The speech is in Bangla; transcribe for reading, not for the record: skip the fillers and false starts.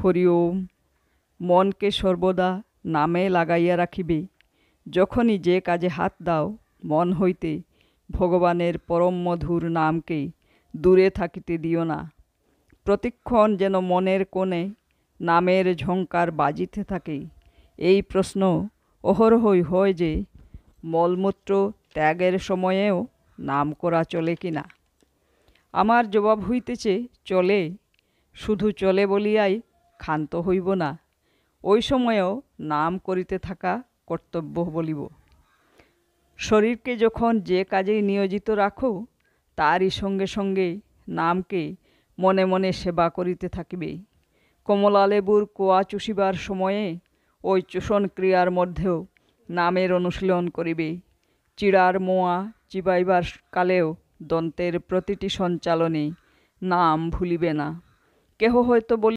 হরি ওম। মনকে সর্বদা নামে লাগাইয়া রাখিবে। যখনই যে কাজে হাত দাও, মন হইতে ভগবানের পরম মধুর নামকে দূরে থাকিতে দিও না। প্রতিক্ষণ যেন মনের কোণে নামের ঝংকার বাজিতে থাকে। এই প্রশ্ন অহরহই হয় যে, মলমূত্র ত্যাগের সময়েও নাম করা চলে কিনা। আমার জবাব হইতেছে, চলে। শুধু চলে বলিয়াই ক্ষান্ত হইব না, ওই সময়েও নাম করিতে থাকা কর্তব্য বলিব। শরীরকে যখন যে কাজেই নিয়োজিত রাখো, তারই সঙ্গে সঙ্গে নামকে মনে মনে সেবা করিতে থাকিবে। কমলা লেবুর কোয়া চুষিবার সময়ে ওই চূষণ ক্রিয়ার মধ্যেও নামের অনুশীলন করিবে। চিড়ার মোয়া চিবাইবার কালেও দন্তের প্রতিটি সঞ্চালনে নাম ভুলিবে না। কেহ হয়তো